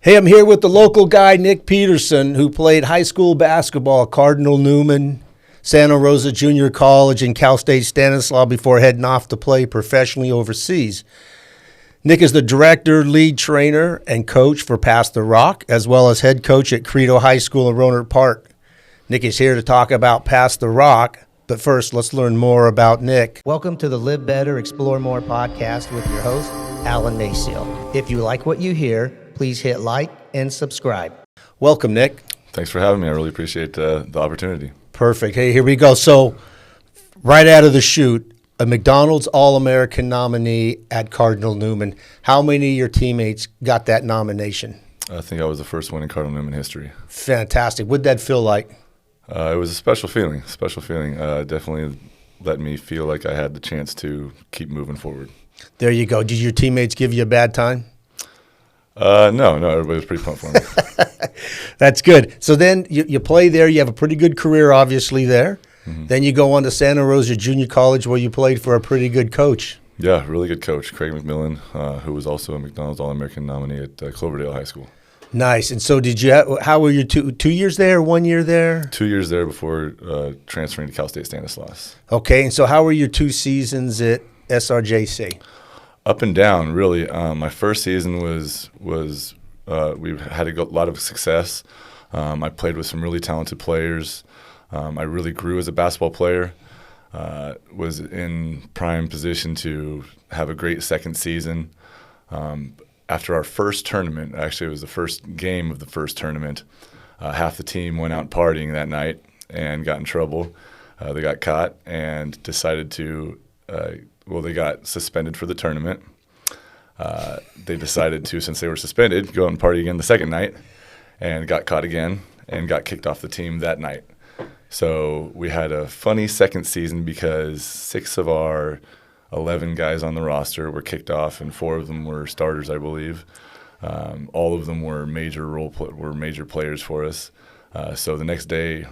Hey, I'm here with the local guy, Nic Pederson, who played high school basketball at Cardinal Newman, Santa Rosa Junior College, and Cal State Stanislaus before heading off to play professionally overseas. Nic is the director, lead trainer, and coach for Pass the Rock, as well as head coach at Credo High School in Rohnert Park. Nic is here to talk about Pass the Rock, but first, let's learn more about Nic. Welcome to the Live Better, Explore More podcast with your host, Alan Maceo. If you like what you hear, please hit like and subscribe. Welcome, Nic. Thanks for having me. I really appreciate the opportunity. Perfect. Hey, here we go. So, right out of the chute, a McDonald's All-American nominee at Cardinal Newman. How many of your teammates got that nomination? I think I was the first one in Cardinal Newman history. Fantastic. What'd that feel like? It was a special feeling. Definitely let me feel like I had the chance to keep moving forward. There you go. Did your teammates give you a bad time? No, everybody was pretty pumped for me. That's good. So then you play there. You have a pretty good career, obviously, there. Mm-hmm. Then you go on to Santa Rosa Junior College, where you played for a pretty good coach. Yeah, really good coach, Craig McMillan, who was also a McDonald's All-American nominee at Cloverdale High School. Nice. And so how were your two years there, 1 year there? 2 years there before transferring to Cal State Stanislaus. Okay, and so how were your 2 seasons at SRJC? Up and down, really. My first season was we had a lot of success. I played with some really talented players. I really grew as a basketball player. Was in prime position to have a great second season. After our first tournament, actually it was the first game of the first tournament, half the team went out partying that night and got in trouble. They got caught and decided to they got suspended for the tournament. They decided to, since they were suspended, go out and party again the second night and got caught again and got kicked off the team that night. So we had a funny second season because 6 of our 11 guys on the roster were kicked off, and 4 of them were starters, I believe. All of them were major players for us. So the next day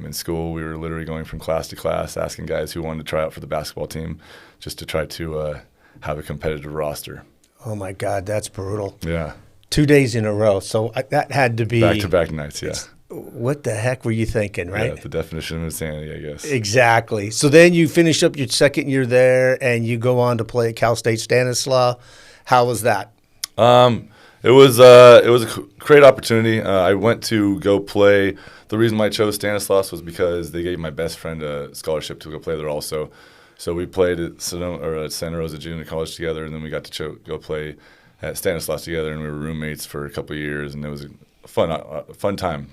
in school, we were literally going from class to class, asking guys who wanted to try out for the basketball team, just to try to have a competitive roster. Oh my God, that's brutal. Yeah. 2 days in a row. So that had to be back-to-back nights. Yeah. What the heck were you thinking, right? Yeah, the definition of insanity, I guess. Exactly. So then you finish up your second year there, and you go on to play at Cal State Stanislaus. How was that? It was a great opportunity. I went to go play. The reason why I chose Stanislaus was because they gave my best friend a scholarship to go play there also. So we played at Santa Rosa Junior College together, and then we got to go play at Stanislaus together, and we were roommates for a couple of years, and it was a fun time.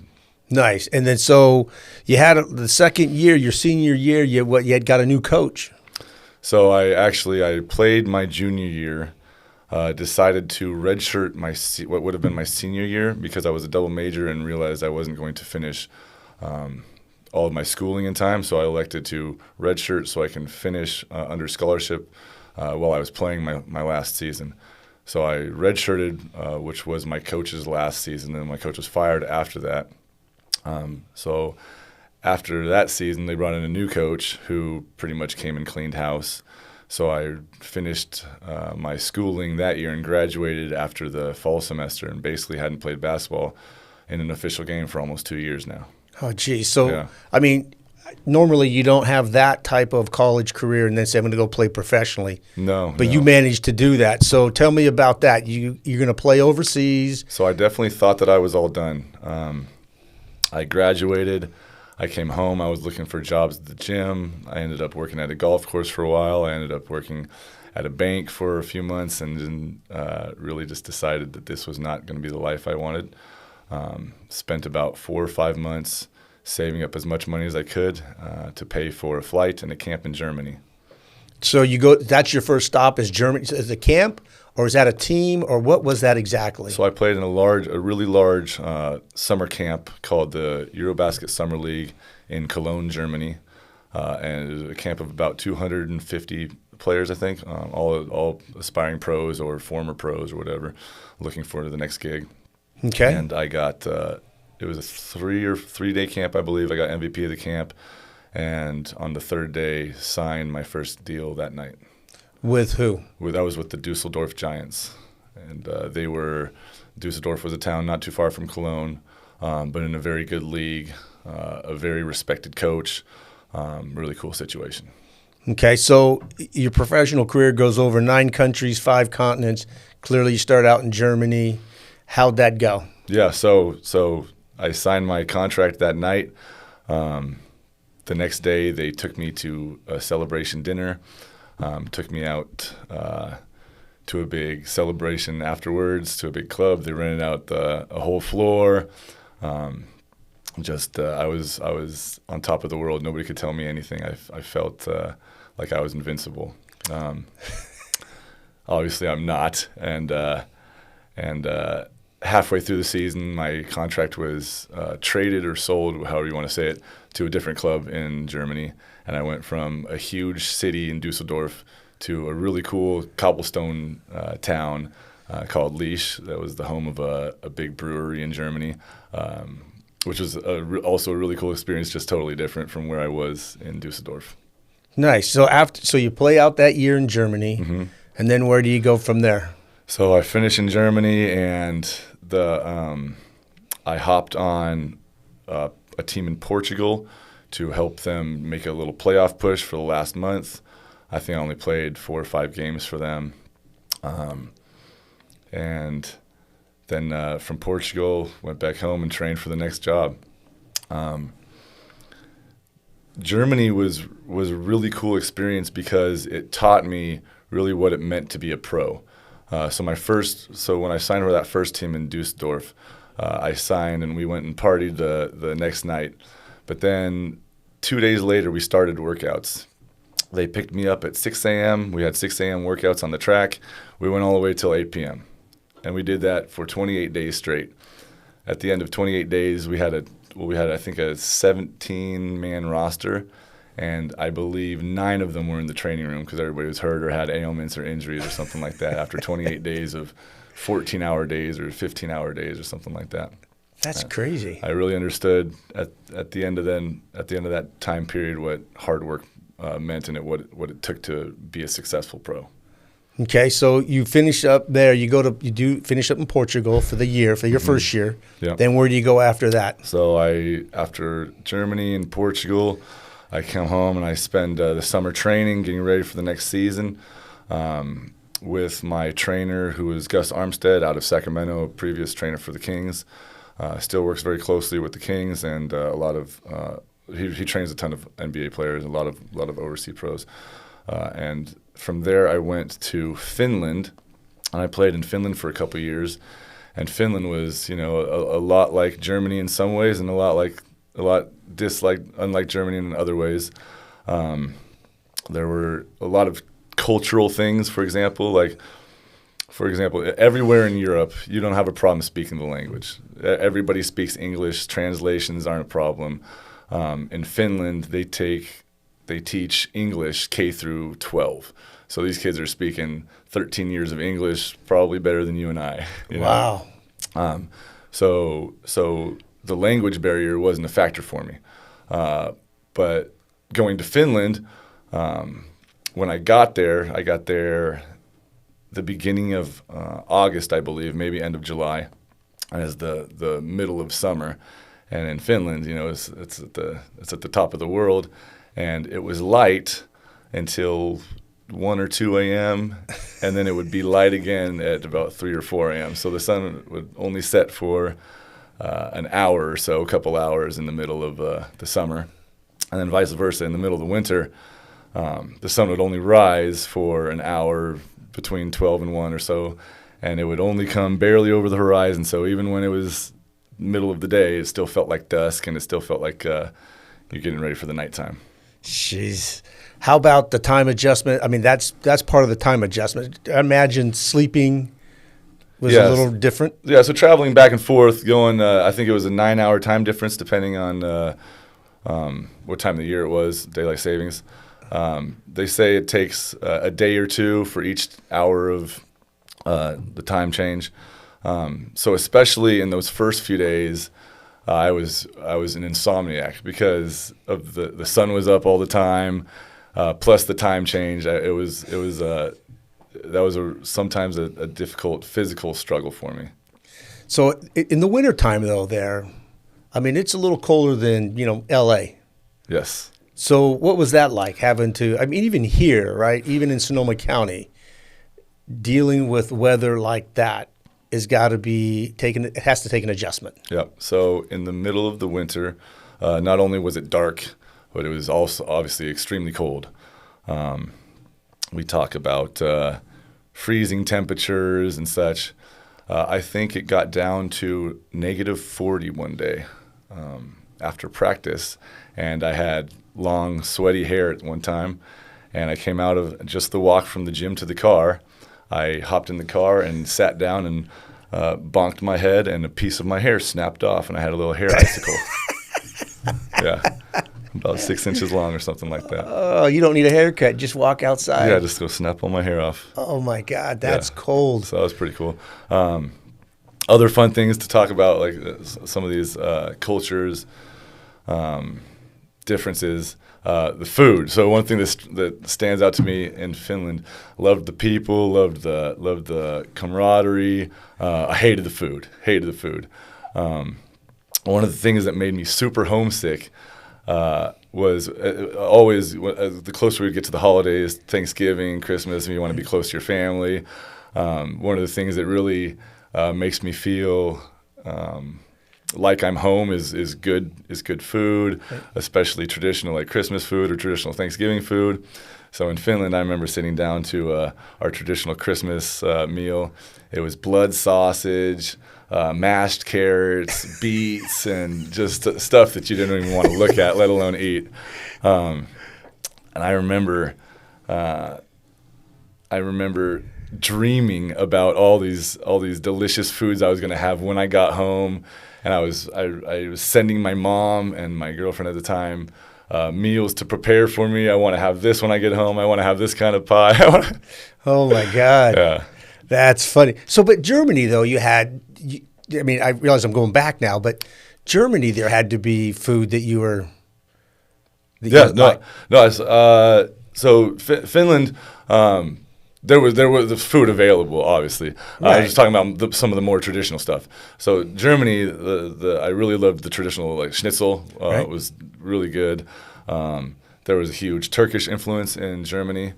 Nice. And then so you had the second year, your senior year, you had got a new coach. So I played my junior year. Decided to redshirt what would have been my senior year because I was a double major and realized I wasn't going to finish all of my schooling in time. So I elected to redshirt so I can finish under scholarship while I was playing my last season. So I redshirted, which was my coach's last season, and my coach was fired after that. So after that season, they brought in a new coach who pretty much came and cleaned house. So I finished my schooling that year and graduated after the fall semester and basically hadn't played basketball in an official game for almost 2 years now. Oh, geez. So, yeah. I mean, normally you don't have that type of college career and then say, I'm going to go play professionally. No. But you managed to do that. So tell me about that. You're going to play overseas. So I definitely thought that I was all done. I graduated. I came home. I was looking for jobs at the gym. I ended up working at a golf course for a while. I ended up working at a bank for a few months and then really just decided that this was not going to be the life I wanted. Spent about 4 or 5 months saving up as much money as I could to pay for a flight and a camp in Germany. So that's your first stop is Germany, is a camp? Or is that a team, or what was that exactly? So I played in a really large summer camp called the Eurobasket Summer League in Cologne, Germany, and it was a camp of about 250 players, I think, all aspiring pros or former pros or whatever, looking for the next gig. Okay. And I got it was a 3-day camp, I believe. I got MVP of the camp, and on the 3rd day, signed my first deal that night. With who? I was with the Dusseldorf Giants, and they were Dusseldorf was a town not too far from Cologne, but in a very good league, a very respected coach, really cool situation. Okay, so your professional career goes over 9 countries, 5 continents. Clearly, you start out in Germany. How'd that go? Yeah, so I signed my contract that night. The next day, they took me to a celebration dinner, took me out to a big celebration afterwards, to a big club. They rented out a whole floor. I was on top of the world. Nobody could tell me anything. I felt like I was invincible. Obviously, I'm not. And halfway through the season, my contract was traded or sold, however you want to say it, to a different club in Germany. And I went from a huge city in Dusseldorf to a really cool cobblestone town called Liège. That was the home of a big brewery in Germany, which was also a really cool experience, just totally different from where I was in Dusseldorf. Nice. So you play out that year in Germany, and then where do you go from there? So I finished in Germany, and I hopped on a team in Portugal to help them make a little playoff push for the last month. I think I only played 4 or 5 games for them. And then from Portugal, went back home and trained for the next job. Germany was a really cool experience because it taught me really what it meant to be a pro. So when I signed for that first team in Dusseldorf, I signed and we went and partied the next night. But then 2 days later, we started workouts. They picked me up at 6 a.m. We had 6 a.m. workouts on the track. We went all the way till 8 p.m. And we did that for 28 days straight. At the end of 28 days, we had I think a 17-man roster, and I believe 9 of them were in the training room because everybody was hurt or had ailments or injuries or something like that after 28 days of 14-hour days or 15-hour days or something like that. That's crazy. I really understood at the end of that time period what hard work meant and what it took to be a successful pro. Okay, so you finish up there. You do finish up in Portugal for your first year. Yep. Then where do you go after that? So after Germany and Portugal, I come home and I spend the summer training, getting ready for the next season, with my trainer, who is Gus Armstead out of Sacramento, a previous trainer for the Kings. Still works very closely with the Kings, and a lot of he trains a ton of NBA players, a lot of overseas pros, and from there I went to Finland, and I played in Finland for a couple of years, and Finland was a lot like Germany in some ways, and a lot unlike Germany in other ways. There were a lot of cultural things, for example, everywhere in Europe, you don't have a problem speaking the language. Everybody speaks English. Translations aren't a problem. In Finland, they teach English K through 12. So these kids are speaking 13 years of English, probably better than you and I. Wow. So the language barrier wasn't a factor for me. But going to Finland, when I got there the beginning of August, I believe, maybe end of July, as the middle of summer. And in Finland, it's at the top of the world, and it was light until 1 or 2 a.m., and then it would be light again at about 3 or 4 a.m. So the sun would only set for an hour or so, a couple hours in the middle of the summer, and then vice versa in the middle of the winter. The sun would only rise for an hour between 12 and 1 or so, and it would only come barely over the horizon. So even when it was middle of the day, it still felt like dusk, and it still felt like you're getting ready for the nighttime. Jeez. How about the time adjustment? I mean, that's part of the time adjustment. I imagine sleeping was a little different. Yeah, so traveling back and forth, going, I think it was a 9-hour time difference depending on what time of the year it was, daylight savings. They say it takes a day or two for each hour of the time change. So especially in those first few days, I was an insomniac because of the sun was up all the time, plus the time change. That was sometimes a difficult physical struggle for me. So in the wintertime, though, there, I mean, it's a little colder than, L.A. Yes. So what was that like having to, I mean, even here, right, even in Sonoma County, dealing with weather like that has got to be taken, it has to take an adjustment. Yep. So in the middle of the winter, not only was it dark, but it was also obviously extremely cold. We talk about freezing temperatures and such. I think it got down to -40 one day after practice, and I had long, sweaty hair at one time, and I came out of just the walk from the gym to the car. I hopped in the car and sat down and bonked my head, and a piece of my hair snapped off, and I had a little hair icicle. Yeah, about 6 inches long or something like that. Oh, you don't need a haircut. Just walk outside. Yeah, just go snap all my hair off. Oh, my God. That's cold. So that was pretty cool. Other fun things to talk about, like some of these cultures, differences, the food. So one thing that stands out to me in Finland, loved the people, loved the camaraderie. I hated the food. One of the things that made me super homesick was always the closer we get to the holidays, Thanksgiving, Christmas, and you want to be close to your family. One of the things that really makes me feel like I'm home is good food, especially traditional like Christmas food or traditional Thanksgiving food. So in Finland, I remember sitting down to our traditional Christmas meal. It was blood sausage, mashed carrots, beets, and just stuff that you didn't even want to look at, let alone eat. And I remember dreaming about all these delicious foods I was going to have when I got home, and I was sending my mom and my girlfriend at the time meals to prepare for me. I want to have this when I get home. I want to have this kind of pie. Oh my God. Yeah. That's funny. So, but Germany though, I mean, I realize I'm going back now, but Germany, there had to be food that you were. So Finland, there was the food available, obviously. Right. I was talking about some of the more traditional stuff. So Germany, I really loved the traditional like schnitzel. Right. It was really good. There was a huge Turkish influence in Germany.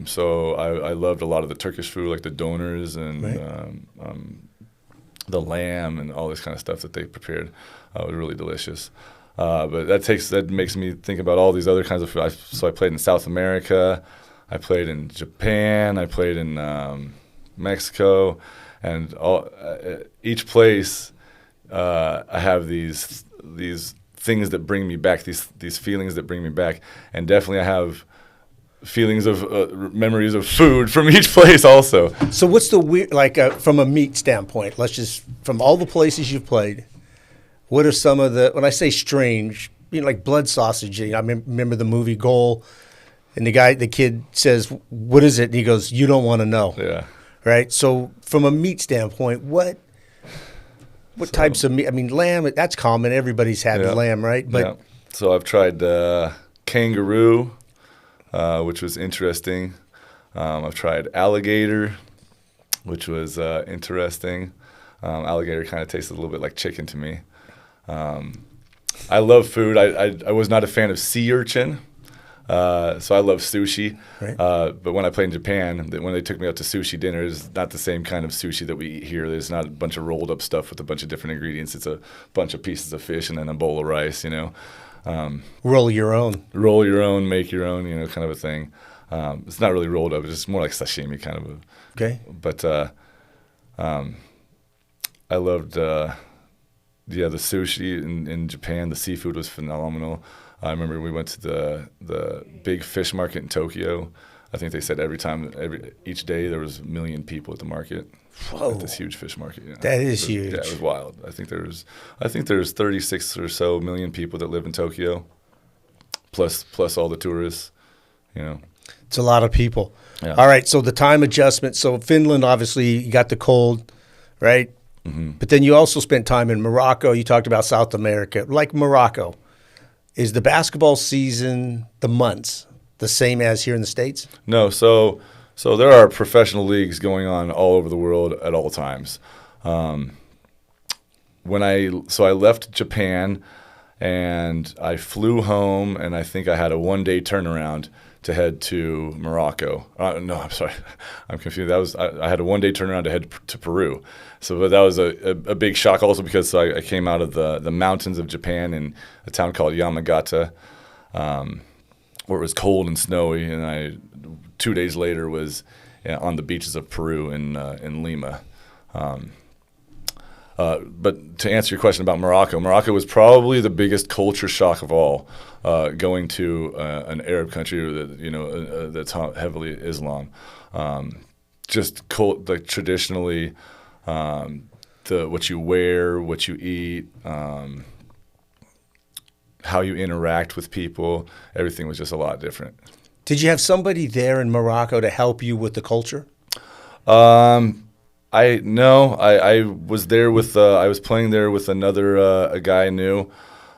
So I loved a lot of the Turkish food, like the donors and the lamb and all this kind of stuff that they prepared. It was really delicious. But that makes me think about all these other kinds of food. So I played in South America. I played in Japan. I played in Mexico, and each place I have these things that bring me back. These feelings that bring me back, and definitely I have feelings of memories of food from each place also. So what's the weird, like from a meat standpoint? Let's just from all the places you've played, what are some of the, when I say strange, like blood sausage? I remember the movie Goal. And the kid says, "What is it?" And he goes, "You don't want to know." Yeah. Right. So, from a meat standpoint, what types of meat? I mean, lamb. That's common. Everybody's had lamb, right? But so I've tried kangaroo, which was interesting. I've tried alligator, which was interesting. Alligator kind of tasted a little bit like chicken to me. I love food. I was not a fan of sea urchin. So I love sushi, right. But when I played in Japan, when they took me out to sushi dinner, it's not the same kind of sushi that we eat here. There's not a bunch of rolled up stuff with a bunch of different ingredients. It's a bunch of pieces of fish and then a bowl of rice, roll your own, make your own, kind of a thing. It's not really rolled up. It's just more like sashimi kind of. Okay. But I loved the sushi in Japan. The seafood was phenomenal. I remember we went to the big fish market in Tokyo. I think they said each day there was 1 million people at the market. Whoa. At this huge fish market. That is huge. Yeah, it was wild. I think there's 36 or so million people that live in Tokyo, plus all the tourists. It's a lot of people. Yeah. All right. So the time adjustment. So Finland, obviously, you got the cold, right? Mm-hmm. But then you also spent time in Morocco. You talked about South America, like Morocco. Is the basketball season, the months, the same as here in the States? No. So there are professional leagues going on all over the world at all times. I left Japan, and I flew home, and I think I had a 1-day turnaround to head to Morocco. No, I'm sorry, I'm confused. I had a 1-day turnaround to head to Peru. So that was a big shock, also because I came out of the mountains of Japan in a town called Yamagata, where it was cold and snowy, and 2 days later was on the beaches of Peru in Lima. But to answer your question about Morocco was probably the biggest culture shock of all, going to an Arab country that that's heavily Islam. Just like traditionally, what you wear, what you eat, how you interact with people, everything was just a lot different. Did you have somebody there in Morocco to help you with the culture? I was there with I was playing there with another a guy I knew,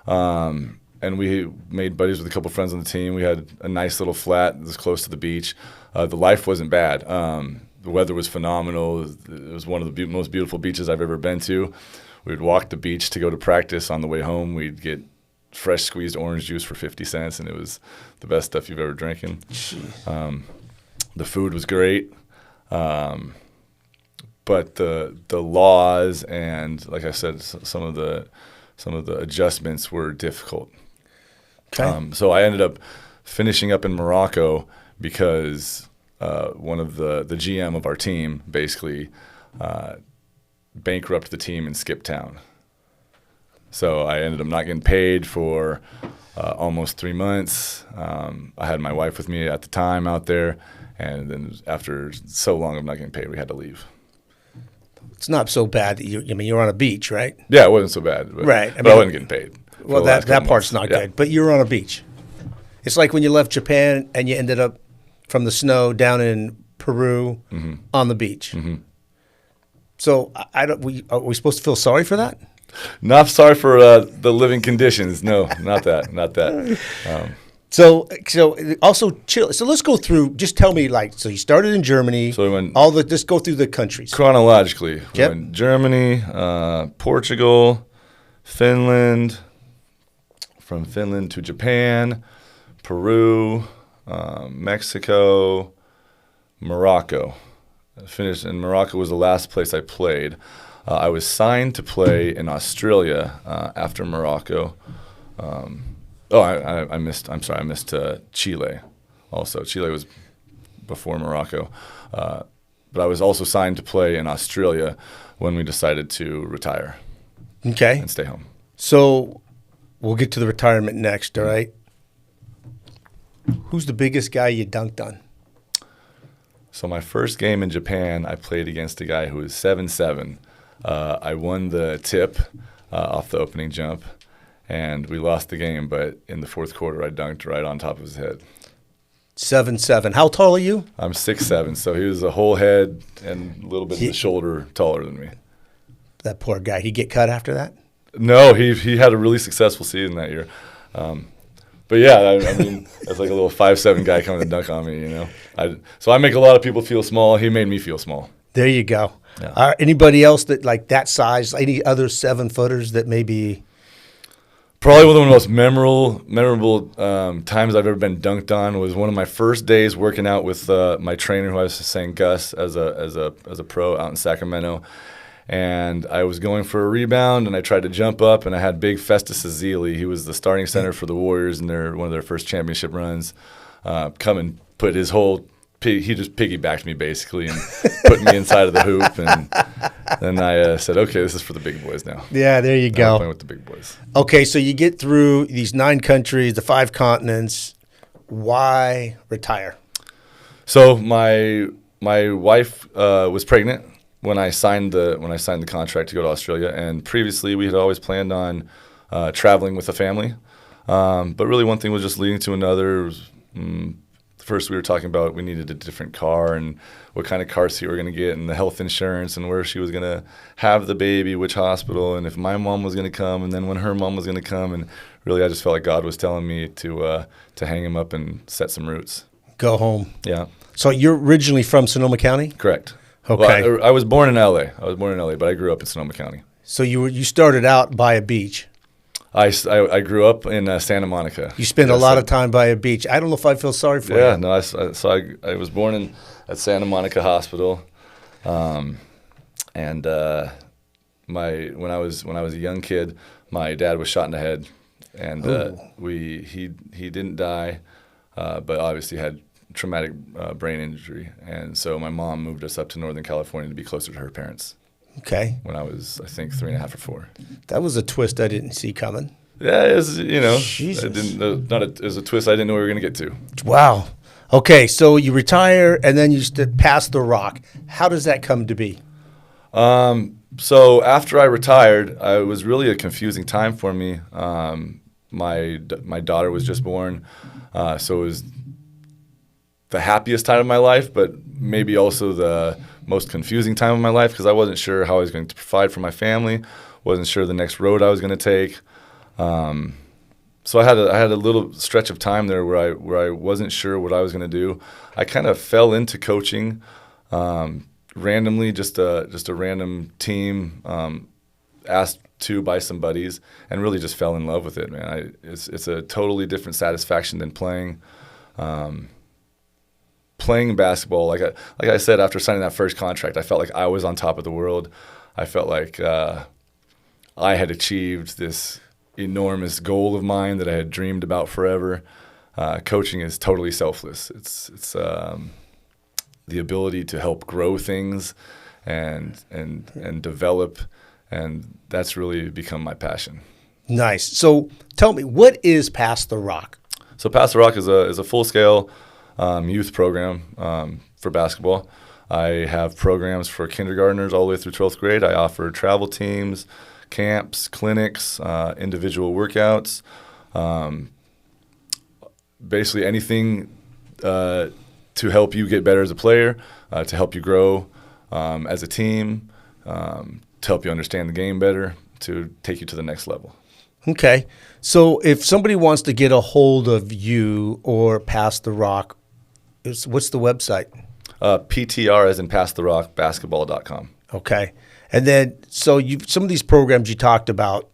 and we made buddies with a couple friends on the team. We had a nice little flat that was close to the beach. The life wasn't bad. The weather was phenomenal. It was one of the most beautiful beaches I've ever been to. We would walk the beach to go to practice. On the way home, we'd get fresh squeezed orange juice for 50 cents, and it was the best stuff you've ever drinking. The food was great. But the laws and, like I said, some of the adjustments were difficult. Okay. So I ended up finishing up in Morocco because one of the GM of our team basically bankrupted the team and skipped town. So I ended up not getting paid for almost 3 months. I had my wife with me at the time out there, and then after so long of not getting paid, we had to leave. It's not so bad that you're on a beach, right? Yeah, it wasn't so bad. Right. But I wasn't getting paid. Well, that part's not good. But you're on a beach. It's like when you left Japan and you ended up from the snow down in Peru on the beach. Mm-hmm. So are we supposed to feel sorry for that? Not sorry for the living conditions. No, not that. Not that. So also chill. So let's go through. Just tell me, so you started in Germany. So we went just go through the countries chronologically. Yep. We went Germany, Portugal, Finland. From Finland to Japan, Peru, Mexico, Morocco. Finished in Morocco was the last place I played. I was signed to play in Australia after Morocco. I missed Chile also. Chile was before Morocco. But I was also signed to play in Australia when we decided to retire. Okay. And stay home. So we'll get to the retirement next, all right? Who's the biggest guy you dunked on? So my first game in Japan, I played against a guy who was 7'7". I won the tip off the opening jump, and we lost the game, but in the fourth quarter, I dunked right on top of his head. 7'7". How tall are you? I'm 6'7", so he was a whole head and a little bit of the shoulder taller than me. That poor guy. He get cut after that? No, he had a really successful season that year. But yeah, I mean, that's like a little 5'7" guy coming to dunk on me, you know. So I make a lot of people feel small. He made me feel small. There you go. Yeah. Anybody else that size? Any other 7-footers that maybe? Probably one of the most memorable times I've ever been dunked on was one of my first days working out with my trainer, who I was saying Gus, as a pro out in Sacramento. And I was going for a rebound, and I tried to jump up, and I had big Festus Ezeli. He was the starting center for the Warriors in one of their first championship runs. Come and put his whole he just piggybacked me basically and put me inside of the hoop, and then I said, okay, this is for the big boys now. Yeah, there you go. I'm playing with the big boys. Okay, so you get through these 9 countries, the 5 continents. Why retire? So my wife was pregnant when I signed the contract to go to Australia, and previously we had always planned on traveling with a family, but really one thing was just leading to another. First, we were talking about we needed a different car and what kind of car seat we were going to get, and the health insurance, and where she was going to have the baby, which hospital, and if my mom was going to come, and then when her mom was going to come. And really, I just felt like God was telling me to hang him up and set some roots. Go home. Yeah. So you're originally from Sonoma County? Correct. Okay. Well, I was born in L.A. But I grew up in Sonoma County. So you started out by a beach. I grew up in Santa Monica. You spend a lot of time by a beach. I don't know if I feel sorry for you. Yeah, no. I was born at Santa Monica Hospital, and when I was a young kid, my dad was shot in the head, and he didn't die, but obviously had traumatic brain injury, and so my mom moved us up to Northern California to be closer to her parents. Okay. When I was, I think, 3.5 or 4. That was a twist I didn't see coming. Yeah, it was, Jesus. It was a twist I didn't know we were going to get to. Wow. Okay, so you retire and then you pass the rock. How does that come to be? So after I retired, it was really a confusing time for me. My daughter was just born, so it was the happiest time of my life, but maybe also the most confusing time of my life because I wasn't sure how I was going to provide for my family, wasn't sure the next road I was going to take. So I had a little stretch of time there where I wasn't sure what I was going to do. I kind of fell into coaching randomly, just a random team asked to by some buddies, and really just fell in love with it, man. It's a totally different satisfaction than playing. Playing basketball, like I said, after signing that first contract, I felt like I was on top of the world. I felt like I had achieved this enormous goal of mine that I had dreamed about forever. Coaching is totally selfless. It's the ability to help grow things and develop, and that's really become my passion. Nice. So tell me, what is Pass the Rock? So Pass the Rock is a full-scale youth program for basketball. I have programs for kindergartners all the way through 12th grade. I offer travel teams, camps, clinics, individual workouts, basically anything to help you get better as a player, to help you grow as a team, to help you understand the game better, to take you to the next level. Okay. So if somebody wants to get a hold of you or Pass the Rock, what's the website? PTR as in Pass the Rock, basketball.com. Okay. And then, so some of these programs you talked about,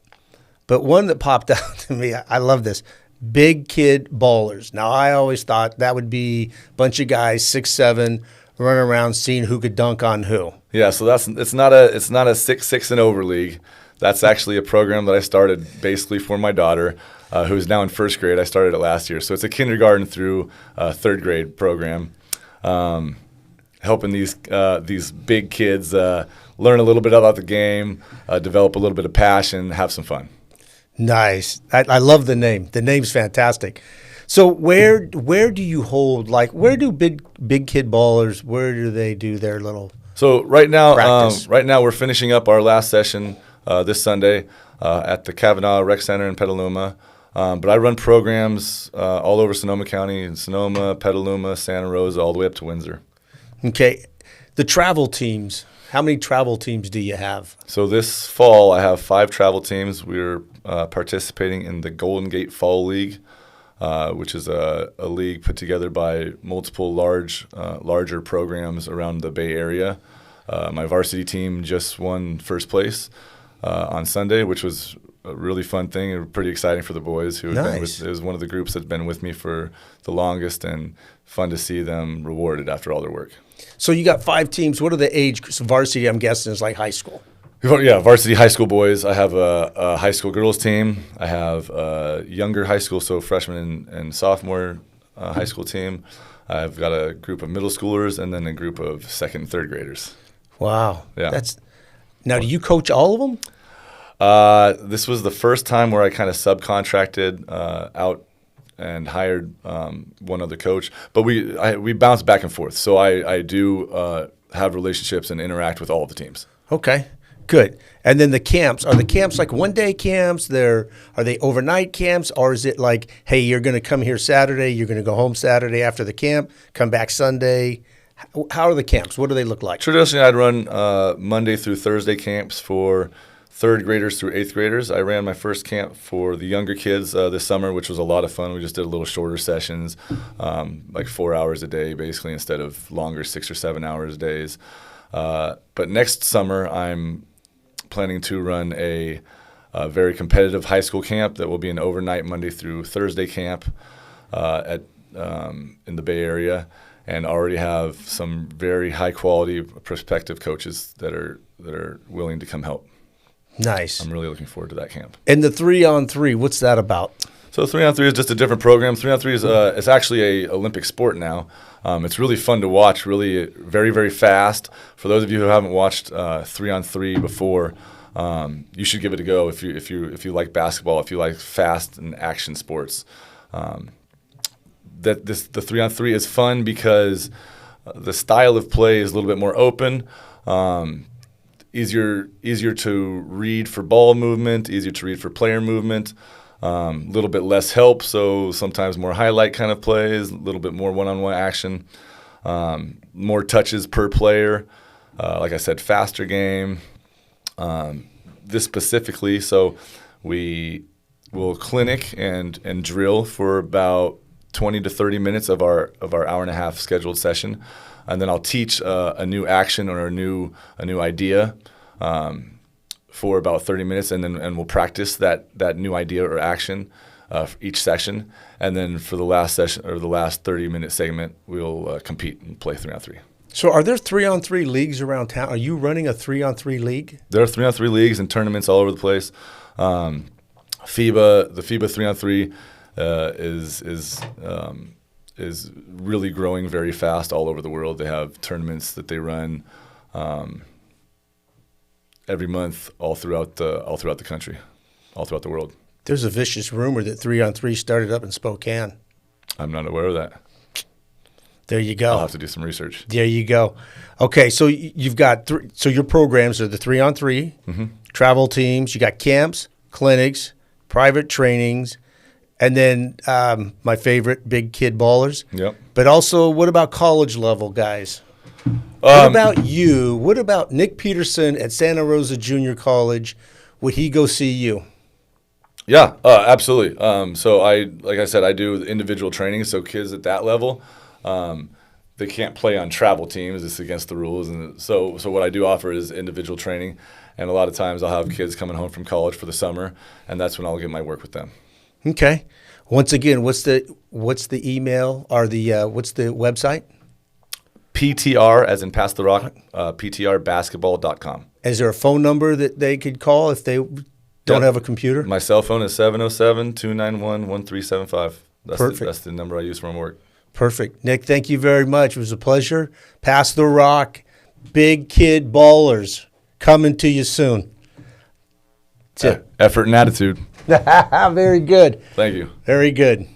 but one that popped out to me, I love this, Big Kid Ballers. Now, I always thought that would be a bunch of guys, 6'7", running around seeing who could dunk on who. Yeah, so it's not a 6'6" and over league. That's actually a program that I started basically for my daughter, who's now in first grade. I started it last year. So it's a kindergarten through third grade program, helping these big kids learn a little bit about the game, develop a little bit of passion, have some fun. Nice. I love the name. The name's fantastic. So where do you hold, like, where do big Kid Ballers, where do they do their little So right now practice? We're finishing up our last session this Sunday at the Cardinal Rec Center in Petaluma. But I run programs all over Sonoma County, in Sonoma, Petaluma, Santa Rosa, all the way up to Windsor. Okay. The travel teams, how many travel teams do you have? So this fall, I have 5 travel teams. We're participating in the Golden Gate Fall League, which is a league put together by multiple larger programs around the Bay Area. My varsity team just won first place on Sunday, which was a really fun thing and pretty exciting for the boys who had been with, it was one of the groups that's been with me for the longest, and fun to see them rewarded after all their work. So you got 5 teams. What are the age? So varsity, I'm guessing, is like high school. Yeah, varsity high school boys. I have a high school girls team. I have a younger high school, so freshman and sophomore high school team. I've got a group of middle schoolers and then a group of second and third graders. Wow. Yeah. Now, do you coach all of them? This was the first time where I kind of subcontracted out and hired one other coach. But we bounce back and forth. So I do have relationships and interact with all of the teams. Okay, good. And then the camps, are the camps like one-day camps? Are they overnight camps? Or is it like, hey, you're going to come here Saturday, you're going to go home Saturday after the camp, come back Sunday? How are the camps? What do they look like? Traditionally, I'd run Monday through Thursday camps for third graders through eighth graders. I ran my first camp for the younger kids this summer, which was a lot of fun. We just did a little shorter sessions, like 4 hours a day, basically, instead of longer 6 or 7 hours days. But next summer, I'm planning to run a very competitive high school camp that will be an overnight Monday through Thursday camp in the Bay Area, and already have some very high quality prospective coaches that are willing to come help. Nice. I'm really looking forward to that camp. And the 3-on-3, what's that about? So 3-on-3 is just a different program. 3-on-3 is it's actually a Olympic sport now. It's really fun to watch. Really, very very fast. For those of you who haven't watched 3-on-3 before, you should give it a go if you like basketball, if you like fast and action sports. The 3-on-3 is fun because the style of play is a little bit more open. Easier to read for ball movement, easier to read for player movement. A little bit less help, so sometimes more highlight kind of plays, a little bit more one-on-one action, more touches per player. Like I said, faster game. This specifically, so we will clinic and drill for about 20 to 30 minutes of our hour and a half scheduled session, and then I'll teach a new action or a new idea for about 30 minutes, and we'll practice that new idea or action for each session, and then for the last session or the last 30-minute segment, we'll compete and play 3-on-3. So are there 3-on-3 leagues around town? Are you running a 3-on-3 league? There are 3-on-3 leagues and tournaments all over the place. The FIBA 3-on-3 is really growing very fast all over the world. They have tournaments that they run every month all throughout the country, all throughout the world. There's a vicious rumor that 3-on-3 started up in Spokane. I'm not aware of that. There you go. I'll have to do some research. There you go. Okay, so you've got so your programs are the 3-on-3, travel teams. You got camps, clinics, private trainings, and then my favorite, big kid ballers. Yep. But also, what about college level guys? What about you? What about Nic Pederson at Santa Rosa Junior College? Would he go see you? Yeah, absolutely. So like I said, I do individual training. So kids at that level, they can't play on travel teams. It's against the rules. And so what I do offer is individual training. And a lot of times I'll have kids coming home from college for the summer, and that's when I'll get my work with them. Okay. Once again, what's the email or what's the website? PTR, as in Pass the Rock, PTRbasketball.com. Is there a phone number that they could call if they don't have a computer? My cell phone is 707-291-1375. Perfect. That's the number I use for my work. Perfect. Nic, thank you very much. It was a pleasure. Pass the Rock, big kid ballers coming to you soon. That's it. Effort and attitude. Very good. Thank you. Very good.